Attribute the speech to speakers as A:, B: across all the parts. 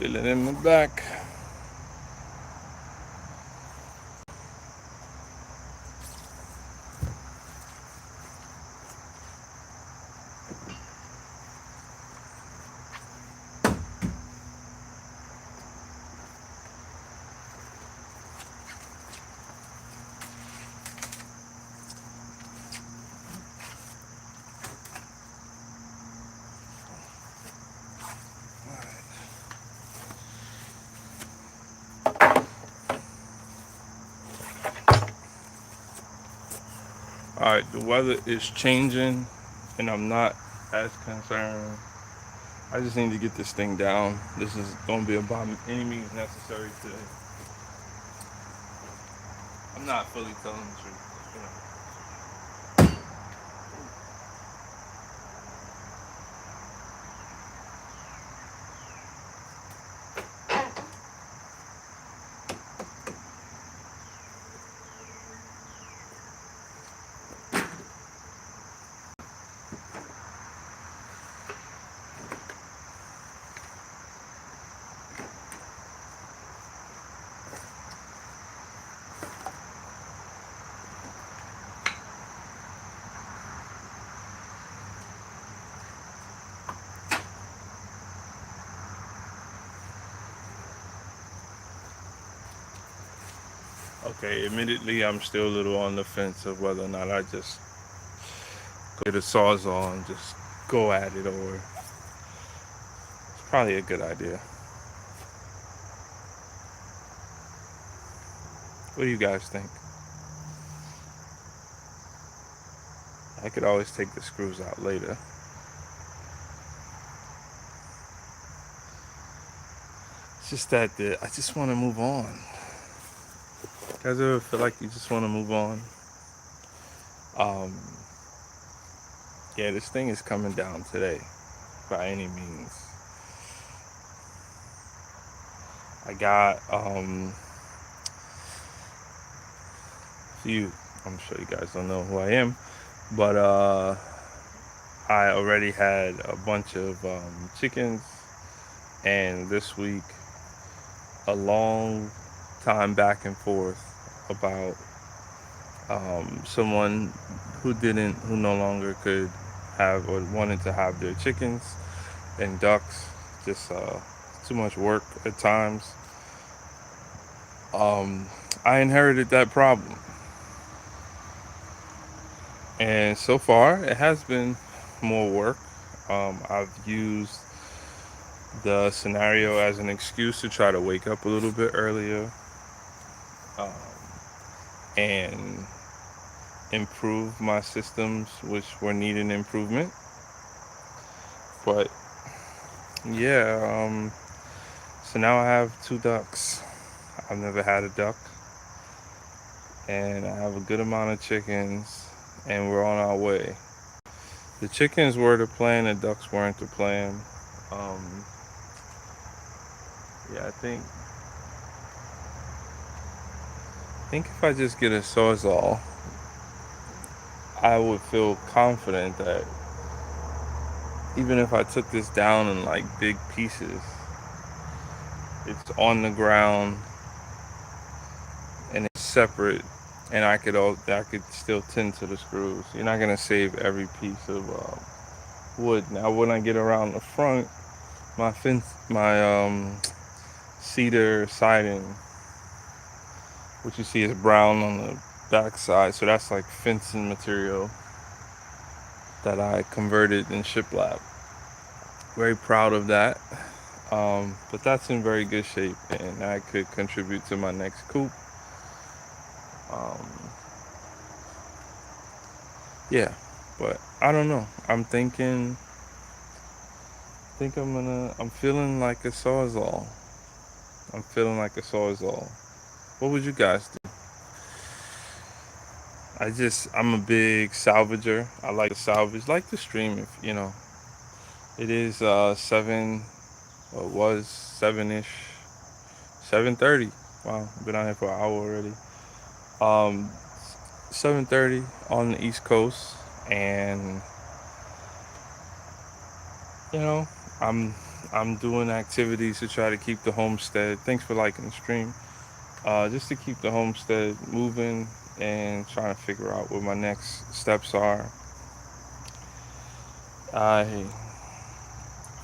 A: Feel it in the back. Alright, the weather is changing and I'm not as concerned. I just need to get this thing down. This is going to be about any means necessary today. I'm not fully telling the truth. Okay, admittedly, I'm still a little on the fence of whether or not I just get a sawzall and just go at it, or it's probably a good idea. What do you guys think? I could always take the screws out later. It's just that I just want to move on. You guys ever feel like you just want to move on? Um, yeah, this thing is coming down today, by any means. I got few. I'm sure you guys don't know who I am, but I already had a bunch of chickens, and this week a long time back and forth about someone who no longer could have or wanted to have their chickens and ducks. Just too much work at times. I inherited that problem, and so far it has been more work. I've used the scenario as an excuse to try to wake up a little bit earlier, um, and improve my systems, which were needing improvement. But yeah, so now I have two ducks. I've never had a duck, and I have a good amount of chickens, and we're on our way. The chickens were the plan, the ducks weren't the plan. Um, yeah, I think if I just get a sawzall, I would feel confident that even if I took this down in like big pieces, it's on the ground and it's separate, and I could still tend to the screws. You're not gonna save every piece of wood. Now, when I get around the front, my cedar siding, what you see is brown on the back side, so that's like fencing material that I converted in shiplap. Very proud of that. But that's in very good shape, and that could contribute to my next coop. Um, yeah, but I don't know. I'm feeling like a sawzall. I'm feeling like a sawzall. What would you guys do? I'm a big salvager. I like to salvage, like to stream. If you know, it is 7, or it was 7-ish, 7:30. Wow, been out here for an hour already. Um, 7:30 on the East Coast, and you know, I'm I'm doing activities to try to keep the homestead. Thanks for liking the stream. Just to keep the homestead moving and trying to figure out what my next steps are. I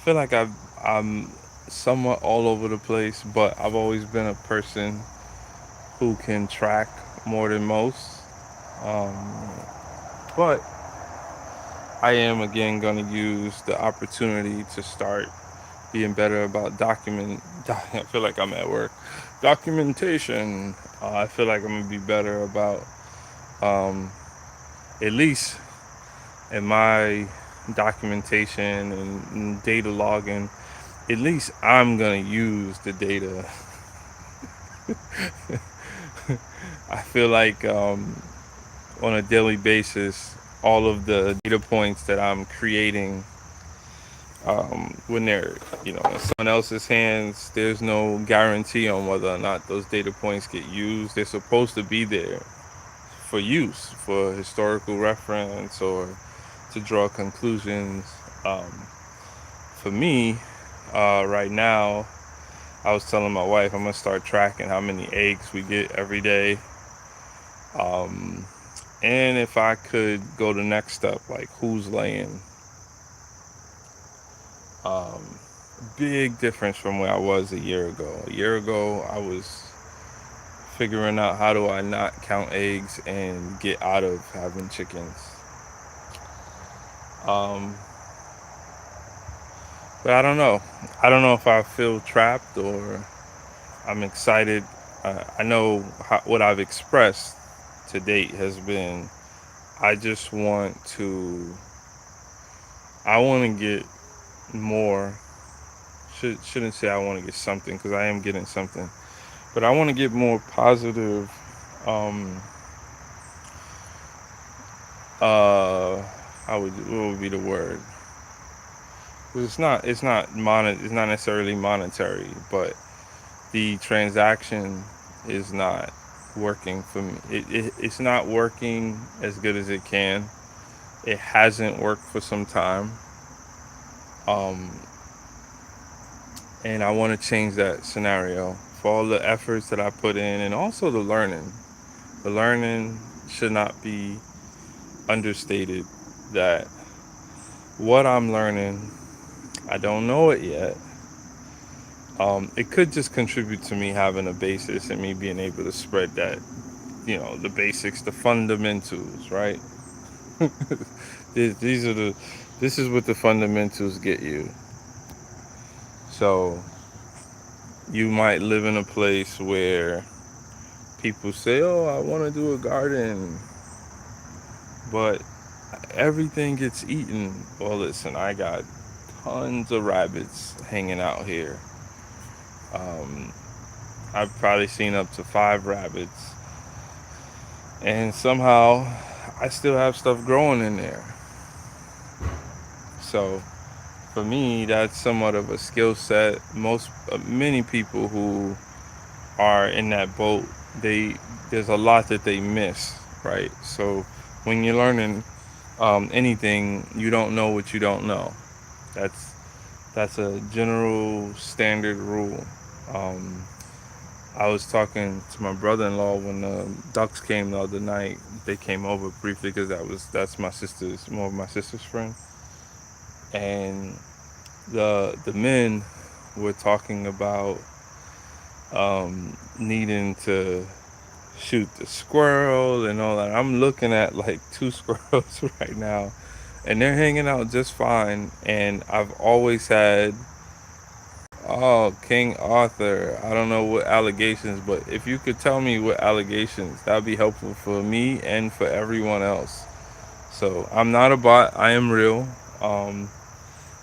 A: feel like I'm somewhat all over the place, but I've always been a person who can track more than most. Um, but I am again going to use the opportunity to start being better about I feel like I'm at work. Documentation. I feel like I'm gonna be better about, um, at least in my documentation and data logging. At least I'm gonna use the data. I feel like, on a daily basis, all of the data points that I'm creating, when they're, in someone else's hands, there's no guarantee on whether or not those data points get used. They're supposed to be there for use, for historical reference, or to draw conclusions. Um, for me, right now, I was telling my wife I'm gonna start tracking how many eggs we get every day. Um, and if I could go the next step, like who's laying. Um, Big difference from where I was a year ago. A year ago, I was figuring out how do I not count eggs and get out of having chickens. Um, but I don't know. I don't know if I feel trapped or I'm excited. I know what I've expressed to date has been I just want to. I want to get more. Shouldn't say I want to get something because I am getting something, but I want to get more positive. Um, what would be the word? 'Cause it's not necessarily monetary, but the transaction is not working for me. It's not working as good as it can. It hasn't worked for some time. Um, and I want to change that scenario for all the efforts that I put in and also the learning. The learning should not be understated that what I'm learning, I don't know it yet. It could just contribute to me having a basis and me being able to spread that, the basics, the fundamentals, right? These are this is what the fundamentals get you. So you might live in a place where people say, "Oh, I want to do a garden," but everything gets eaten. Well, listen, I got tons of rabbits hanging out here. Um, I've probably seen up to 5 rabbits, and somehow I still have stuff growing in there. So for me, that's somewhat of a skill set. Many people who are in that boat, they there's a lot that they miss, right? So when you're learning, anything, you don't know what you don't know. That's that's a general standard rule. Um, I was talking to my brother-in-law when the ducks came the other night. They came over briefly because that's more of my sister's friend, and the men were talking about, needing to shoot the squirrel and all that. I'm looking at like 2 squirrels right now, and they're hanging out just fine. And I've always had, oh, King Arthur. I don't know what allegations, but if you could tell me what allegations, that'd be helpful for me and for everyone else. So I'm not a bot. I am real. Um,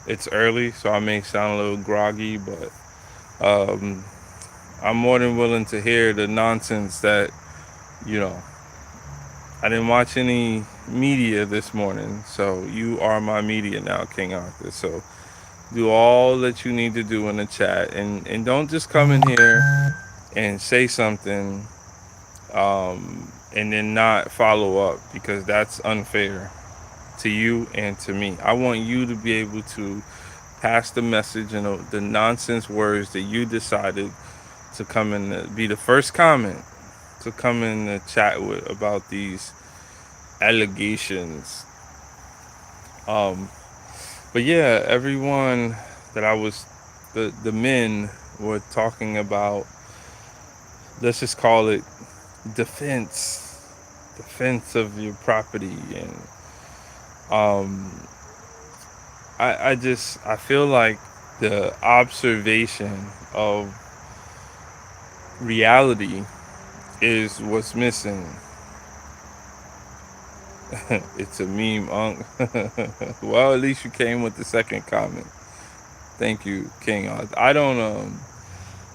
A: it's early, so I may sound a little groggy, but, um, I'm more than willing to hear the nonsense that, you know, I didn't watch any media this morning, so you are my media now, King Arthur. So do all that you need to do in the chat, and don't just come in here and say something, and then not follow up, because that's unfair to you and to me. I want you to be able to pass the message and the nonsense words that you decided to come in, be the first comment to come in the chat with about these allegations. Um, but yeah, everyone that I was, the men were talking about, let's just call it defense of your property, and um, I feel like the observation of reality is what's missing. It's a meme, Unc. Well, at least you came with the second comment. Thank you, King. I don't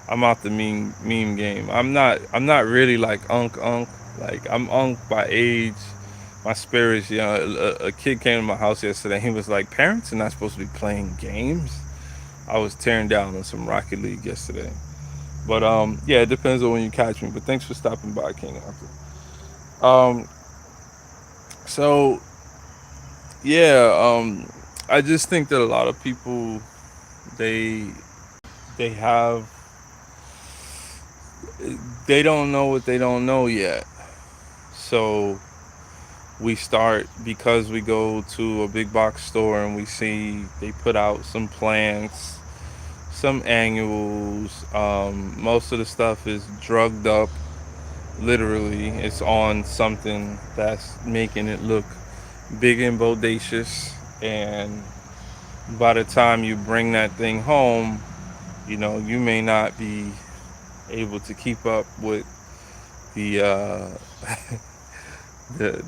A: I'm out the meme game. I'm not really like Unc. Like I'm Unc by age. My spirit's young. A kid came to my house yesterday. He was like, "Parents are not supposed to be playing games." I was tearing down on some Rocket League yesterday. But yeah, it depends on when you catch me. But thanks for stopping by, King Arthur. So yeah, I just think that a lot of people, they they have they don't know what they don't know yet. So we start, because we go to a big box store and we see they put out some plants, some annuals. Most of the stuff is drugged up. Literally, it's on something that's making it look big and bodacious. And by the time you bring that thing home, you may not be able to keep up with the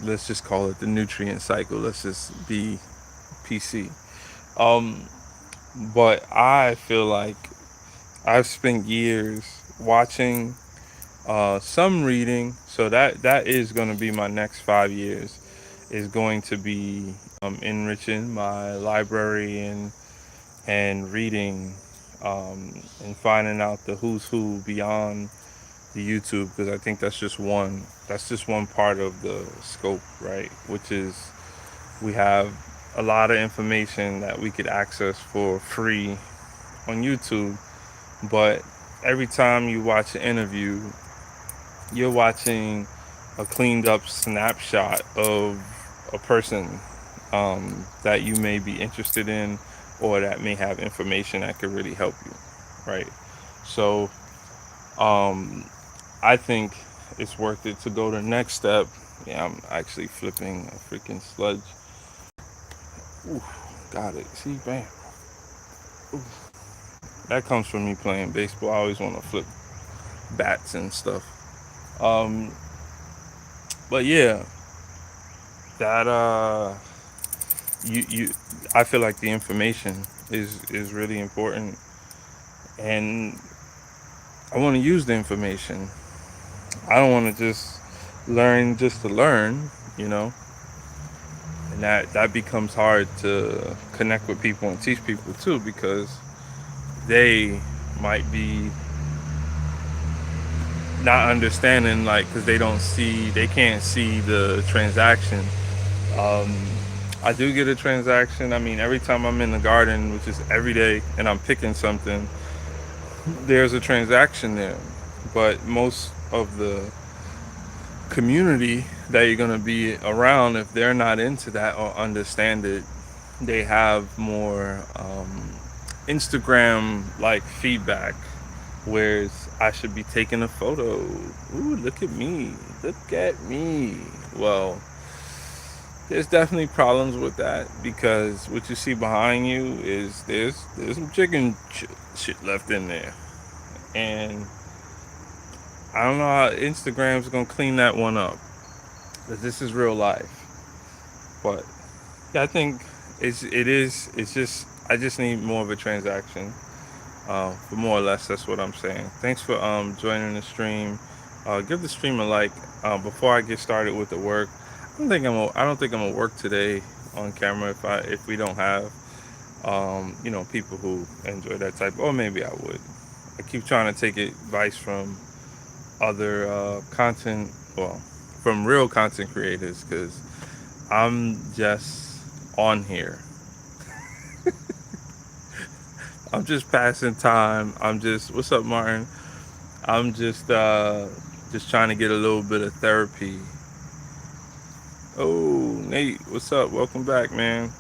A: let's just call it the nutrient cycle. Let's just be PC. Um, but I feel like I've spent years watching, some reading. So that is going to be my next 5 years. Is going to be enriching my library and reading, and finding out the who's who beyond the YouTube, because I think that's just one part of the scope, right? Which is, we have a lot of information that we could access for free on YouTube, but every time you watch an interview, you're watching a cleaned up snapshot of a person, that you may be interested in, or that may have information that could really help you, right? So um, I think it's worth it to go to the next step. Yeah, I'm actually flipping a freaking sludge. Ooh, got it. See, bam. Ooh. That comes from me playing baseball. I always want to flip bats and stuff. Um, but yeah, that you I feel like the information is really important, and I want to use the information. I don't want to just learn just to learn, you know, and that becomes hard to connect with people and teach people too, because they might be not understanding, like, because they can't see the transaction. um I do get a transaction. I mean, every time I'm in the garden, which is every day, and I'm picking something, there's a transaction there. But most of the community that you're going to be around, if they're not into that or understand it, they have more Instagram like feedback, whereas I should be taking a photo. Ooh, look at me. Look at me. Well, there's definitely problems with that, because what you see behind you is there's some chicken shit left in there. And I don't know how Instagram's gonna clean that one up, because this is real life. But yeah, I think it's just, I just need more of a transaction. For more or less, that's what I'm saying. Thanks for joining the stream. Give the stream a like. Before I get started with the work, I don't think I'm gonna work today on camera, if we don't have people who enjoy that type. Or maybe I would. I keep trying to take advice from other content, well, from real content creators, because I'm just on here. I'm just passing time. I'm just, what's up, Martin? I'm just trying to get a little bit of therapy. Oh, Nate, what's up? Welcome back, man.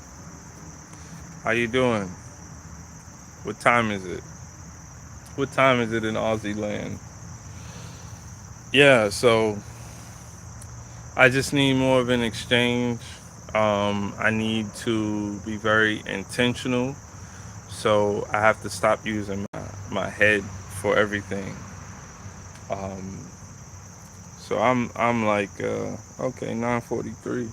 A: How you doing? What time is it? What time is it in Aussie land? Yeah, so I just need more of an exchange. I need to be very intentional. So I have to stop using my head for everything. Um, so I'm like okay, 9:43.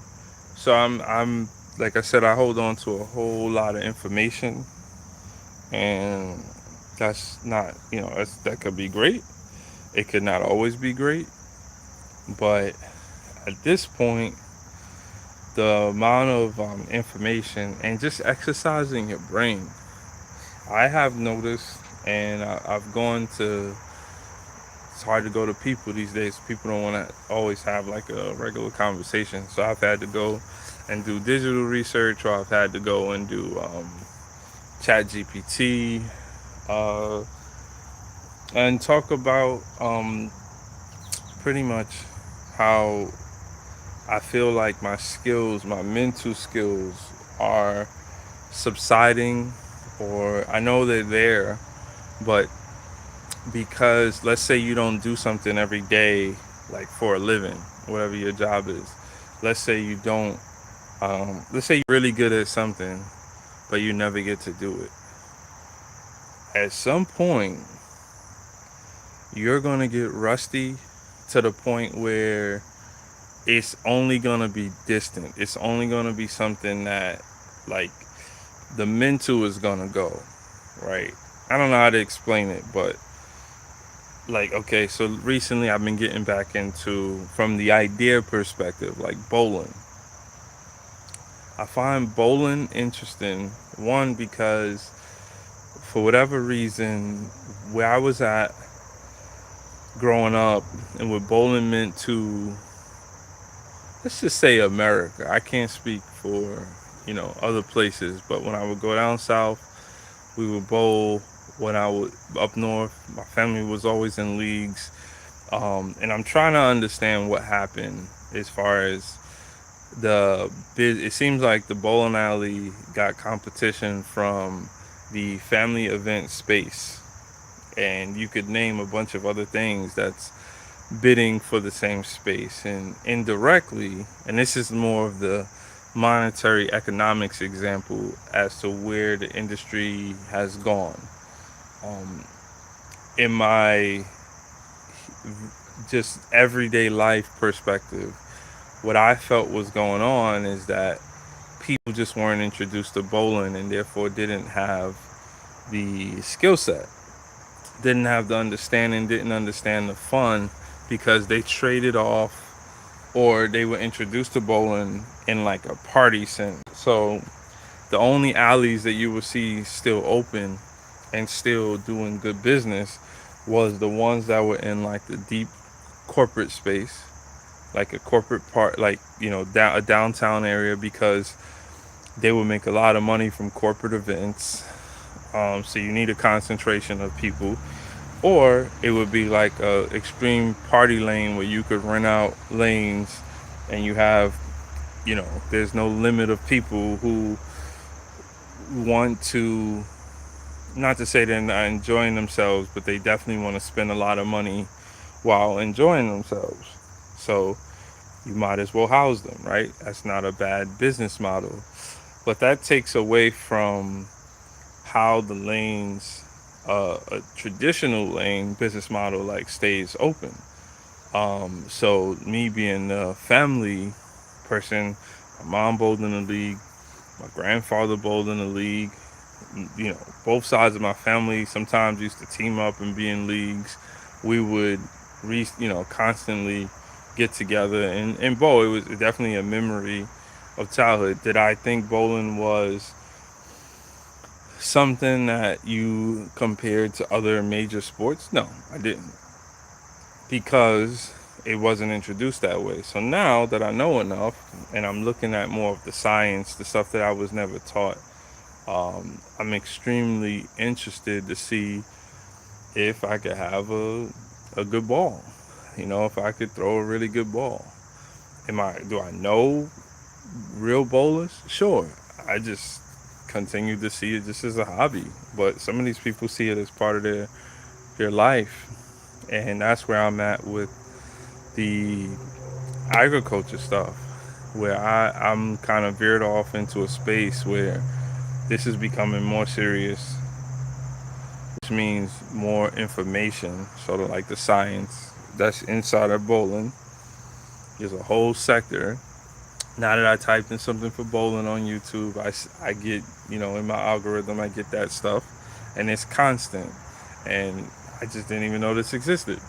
A: So I'm like I said, I hold on to a whole lot of information, and that's not, that could be great. It could not always be great, but at this point, the amount of information and just exercising your brain, I have noticed, and I've gone to. It's hard to go to people these days. People don't want to always have like a regular conversation. So I've had to go and do digital research, or I've had to go and do Chat GPT, uh, and talk about pretty much how I feel like my skills, my mental skills, are subsiding, or I know they're there, but because let's say you don't do something every day, like for a living, whatever your job is. Let's say you don't, let's say you're really good at something, but you never get to do it. At some point, you're going to get rusty to the point where it's only going to be distant. It's only going to be something that, like, the mental is going to go, right? I don't know how to explain it, but like, okay, so recently I've been getting back into, from the idea perspective, like bowling. I find bowling interesting, one, because for whatever reason, where I was at growing up and what bowling meant to, let's just say, America. I can't speak for, other places, but when I would go down south, we would bowl. When I would up north, my family was always in leagues. And I'm trying to understand what happened as far as it seems like the bowling alley got competition from the family event space, and you could name a bunch of other things that's bidding for the same space, and indirectly, and this is more of the monetary economics example as to where the industry has gone. um, in my just everyday life perspective, what I felt was going on is that people just weren't introduced to bowling, and therefore didn't have the skill set, didn't have the understanding, didn't understand the fun, because they traded off, or they were introduced to bowling in like a party sense. So the only alleys that you would see still open and still doing good business was the ones that were in like the deep corporate space, like a corporate part, like, a downtown area, because they would make a lot of money from corporate events. So you need a concentration of people, or it would be like a extreme party lane where you could rent out lanes, and you have, there's no limit of people who want to, not to say they're not enjoying themselves, but they definitely want to spend a lot of money while enjoying themselves. So you might as well house them, right? That's not a bad business model. But that takes away from how the lanes, a traditional lane business model, like, stays open. So me being a family person, my mom bowled in the league, my grandfather bowled in the league. Both sides of my family sometimes used to team up and be in leagues. We would, constantly get together and bowl. It was definitely a memory of childhood. Did I think bowling was something that you compared to other major sports? No, I didn't, because it wasn't introduced that way. So now that I know enough, and I'm looking at more of the science, the stuff that I was never taught, I'm extremely interested to see if I could have a good ball. If I could throw a really good ball. Do I know real bowlers? Sure. I just continue to see it just as a hobby. But some of these people see it as part of their life. And that's where I'm at with the agriculture stuff, where I'm kind of veered off into a space where this is becoming more serious, which means more information, sort of like the science that's inside of bowling. There's a whole sector. Now that I typed in something for bowling on YouTube, I get, in my algorithm, I get that stuff, and it's constant. And I just didn't even know this existed.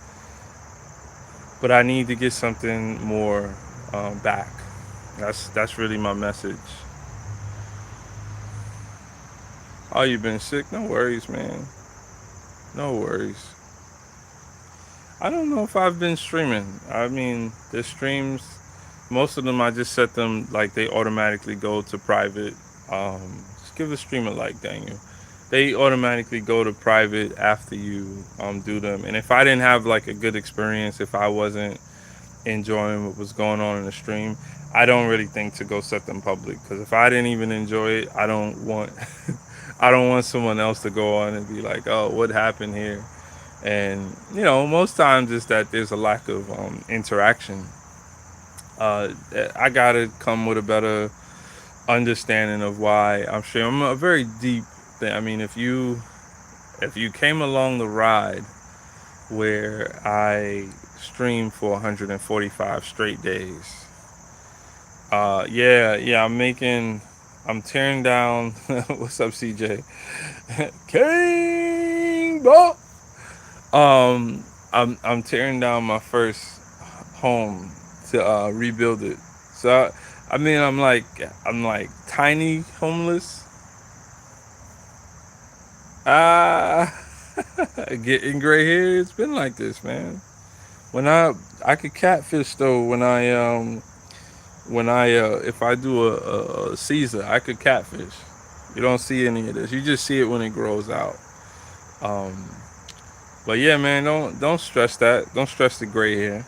A: But I need to get something more back. That's really my message. Oh, you been sick? No worries, man. No worries. I don't know if I've been streaming. I mean, the streams, most of them I just set them like they automatically go to private. Just give the stream a like, Daniel. They automatically go to private after you do them. And if I didn't have like a good experience, if I wasn't enjoying what was going on in the stream, I don't really think to go set them public. Because if I didn't even enjoy it, I don't want I don't want someone else to go on and be like, oh, what happened here? And most times it's that there's a lack of interaction. I gotta come with a better understanding of why I'm sure I'm a very deep thing. I mean, if you came along the ride where I streamed for 145 straight days, yeah, I'm tearing down. What's up, CJ? King Ball. I'm tearing down my first home to rebuild it. So I mean, I'm like tiny homeless. Ah, getting gray hair. It's been like this, man. When I could catfish though. When I if I do a Caesar, I could catfish. You don't see any of this. You just see it when it grows out. Um, but yeah, man, don't stress that. Don't stress the gray hair.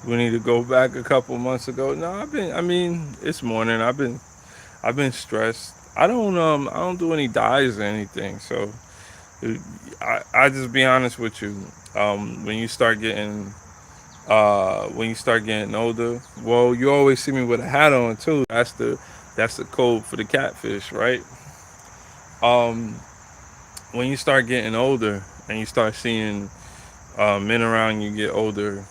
A: We need to go back a couple months ago. No, I mean, it's morning. I've been stressed. I don't do any dyes or anything. So I just be honest with you. When you start getting older, well, you always see me with a hat on too. That's the code for the catfish, right? Um, when you start getting older and you start seeing men around you get older,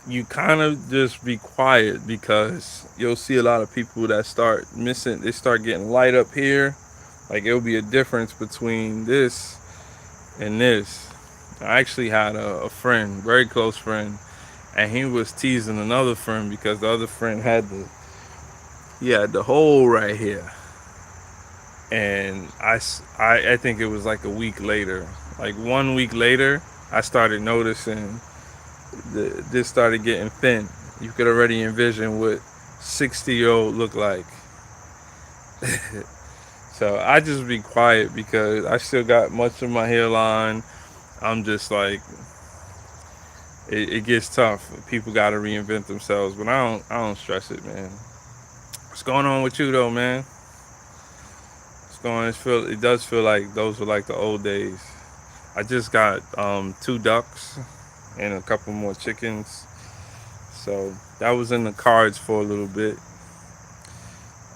A: you kind of just be quiet because you'll see a lot of people that start missing. They start getting light up here. Like it'll be a difference between this and this. I actually had a friend, very close friend, and he was teasing another friend because the other friend had the hole right here. And I think it was like a week later, like 1 week later, I started noticing this started getting thin. You could already envision what 60-year-old look like. So I just be quiet because I still got much of my hairline. I'm just like it gets tough. People got to reinvent themselves, but I don't stress it, man. What's going on with you though, man? It does feel like those were like the old days. I just got two ducks and a couple more chickens. So that was in the cards for a little bit.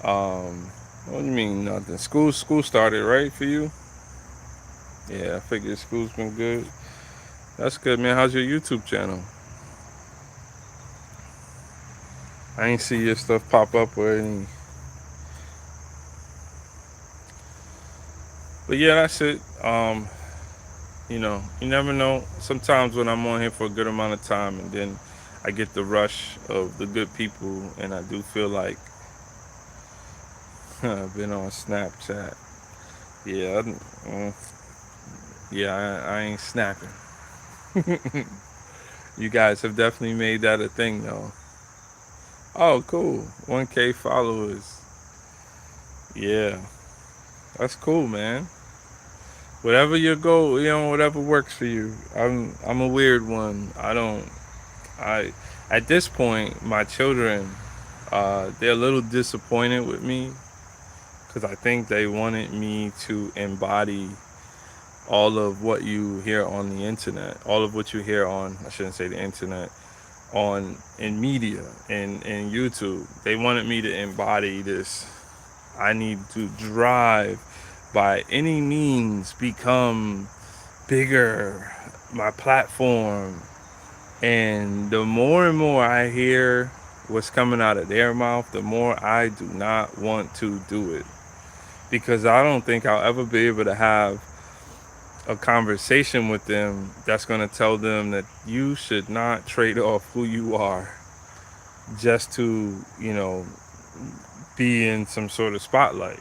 A: Um, what do you mean nothing? School started right for you? Yeah, I figured school's been good. That's good, man. How's your YouTube channel? I ain't see your stuff pop up or any. But yeah, that's it. You never know. Sometimes when I'm on here for a good amount of time and then I get the rush of the good people and I do feel like I've been on Snapchat. Yeah, yeah, I ain't snapping. You guys have definitely made that a thing though. Oh, cool. 1K followers. Yeah, that's cool, man. Whatever your goal, whatever works for you. I'm a weird one. I don't. I At this point, my children, they're a little disappointed with me because I think they wanted me to embody all of what you hear on the internet, all of what you hear on, I shouldn't say the internet, on in media and YouTube. They wanted me to embody this. I need to drive by any means, become bigger, my platform. And the more and more I hear what's coming out of their mouth, the more I do not want to do it. Because I don't think I'll ever be able to have a conversation with them that's going to tell them that you should not trade off who you are just to, be in some sort of spotlight.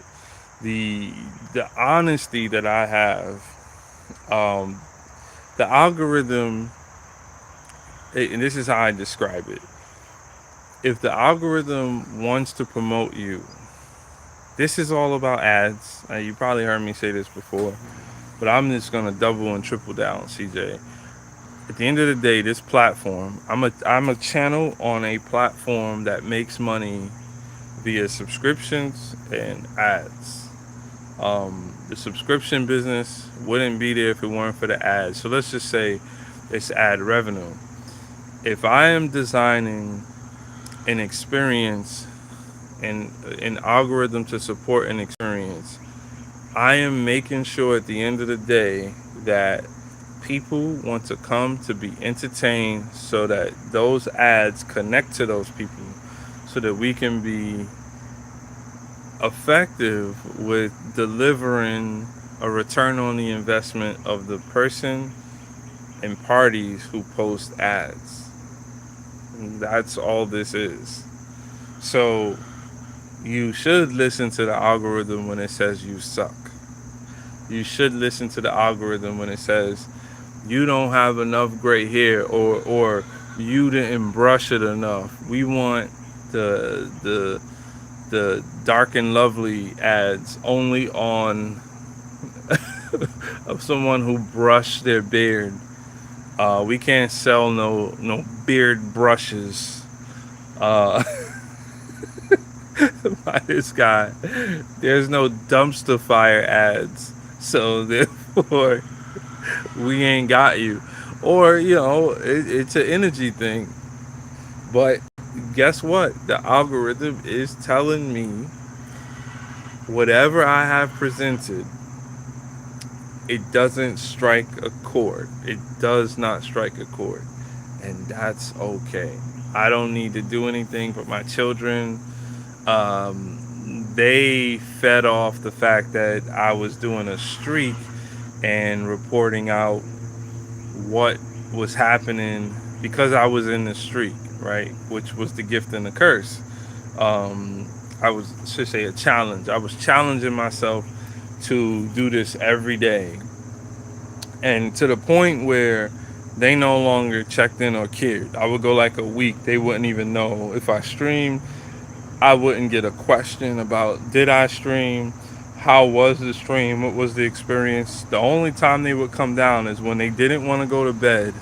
A: The the honesty that I have, um, the algorithm, and this is how I describe it. If the algorithm wants to promote you, this is all about ads. You probably heard me say this before, but I'm just gonna double and triple down, CJ. At the end of the day, this platform, I'm a channel on a platform that makes money via subscriptions and ads. The subscription business wouldn't be there if it weren't for the ads. So let's just say it's ad revenue. If I am designing an experience and an algorithm to support an experience, I am making sure at the end of the day that people want to come to be entertained so that those ads connect to those people so that we can be effective with delivering a return on the investment of the person and parties who post ads. That's all this is. So you should listen to the algorithm when it says you suck. You should listen to the algorithm when it says you don't have enough gray hair, or you didn't brush it enough. We want the dark and lovely ads only on of someone who brushed their beard. We can't sell no beard brushes uh, by this guy. There's no dumpster fire ads, so therefore we ain't got you. Or it's an energy thing. But guess what? The algorithm is telling me whatever I have presented, it doesn't strike a chord. It does not strike a chord. And that's okay. I don't need to do anything but my children. They fed off the fact that I was doing a streak and reporting out what was happening because I was in the streak, right? Which was the gift and the curse. I should say, a challenge. I was challenging myself to do this every day, and to the point where they no longer checked in or cared. I would go like a week, they wouldn't even know if I streamed. I wouldn't get a question about did I stream, how was the stream, what was the experience. The only time they would come down is when they didn't want to go to bed.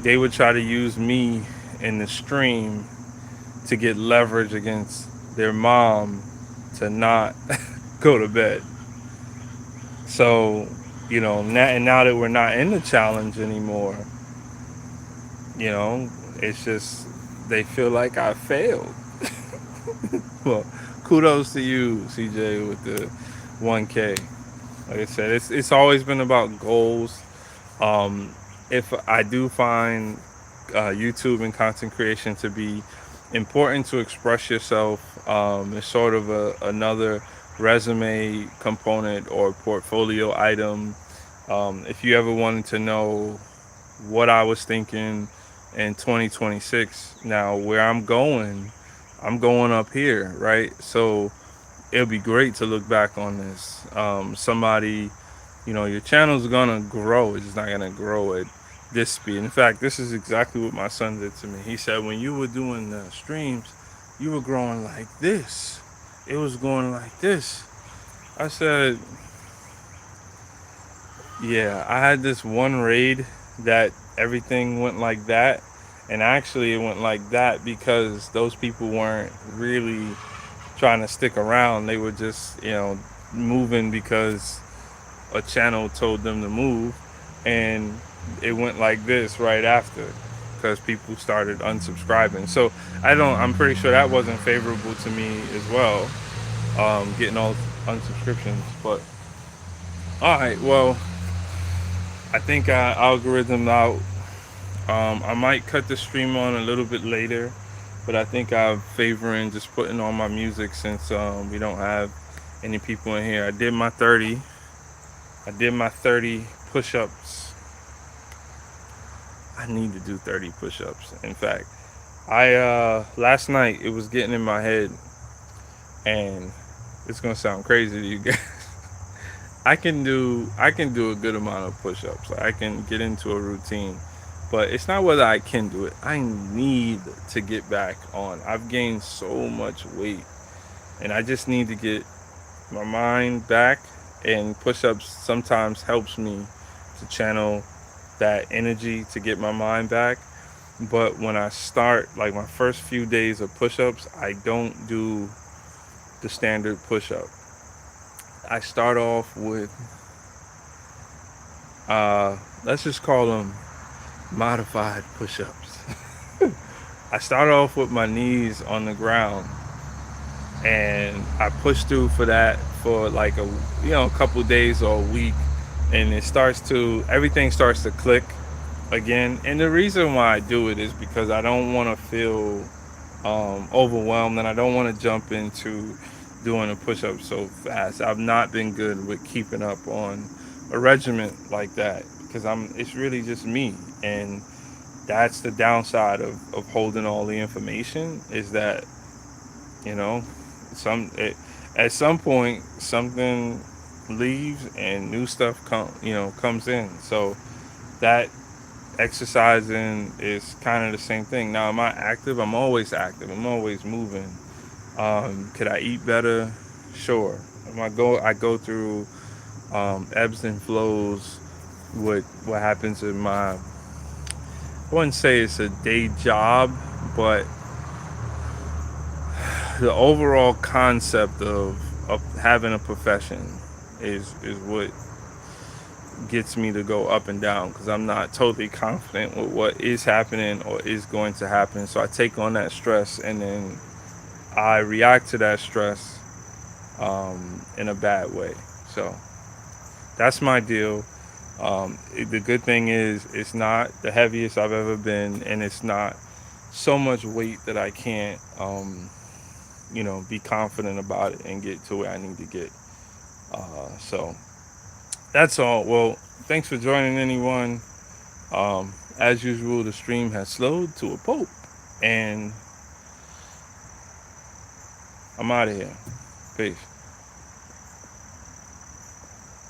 A: They would try to use me in the stream to get leverage against their mom to not go to bed. So, now that we're not in the challenge anymore, you know, it's just they feel like I failed. Well, kudos to you, CJ, with the 1K. Like I said, it's always been about goals. Um, if I do find YouTube and content creation to be important to express yourself, it's sort of another resume component or portfolio item. If you ever wanted to know what I was thinking in 2026, now where I'm going up here, right? So it'll be great to look back on this. Your channel's gonna grow. It's not gonna grow at this speed. In fact, this is exactly what my son did to me. He said, when you were doing the streams, you were growing like this. It was going like this. I said, yeah, I had this one raid that everything went like that. And actually, it went like that because those people weren't really trying to stick around. They were just, moving because a channel told them to move. And it went like this right after because people started unsubscribing. So I'm pretty sure that wasn't favorable to me as well, getting all unsubscriptions. But all right, well, I think I algorithm out. I might cut the stream on a little bit later, but I think I'm favoring just putting on my music since we don't have any people in here. I did my 30. I did my 30 push-ups. I need to do 30 push-ups. In fact, I last night it was getting in my head, and it's gonna sound crazy to you guys. I can do a good amount of push-ups. Like, I can get into a routine, but it's not whether I can do it. I need to get back on. I've gained so much weight, and I just need to get my mind back. And push-ups sometimes helps me to channel that energy to get my mind back. But when I start, like my first few days of push-ups, I don't do the standard push-up. I start off with, let's just call them modified push-ups. I start off with my knees on the ground, and I push through for that for like a couple days or a week, and everything starts to click again. And the reason why I do it is because I don't want to feel overwhelmed, and I don't want to jump into doing a push-up so fast. I've not been good with keeping up on a regiment like that because it's really just me. And that's the downside of holding all the information, is that, you know at some point something leaves and new stuff comes in. So that exercising is kind of the same thing. Now, am I active? I'm always active. I'm always moving. Could I eat better? Sure. I go through ebbs and flows with what happens in my, I wouldn't say it's a day job, but the overall concept of having a profession is what gets me to go up and down, because I'm not totally confident with what is happening or is going to happen. So I take on that stress, and then I react to that stress in a bad way. So that's my deal. The good thing is it's not the heaviest I've ever been, and it's not so much weight that I can't, be confident about it and get to where I need to get. So that's all. Well, thanks for joining, anyone. As usual, the stream has slowed to a pulp, and I'm out of here. Peace.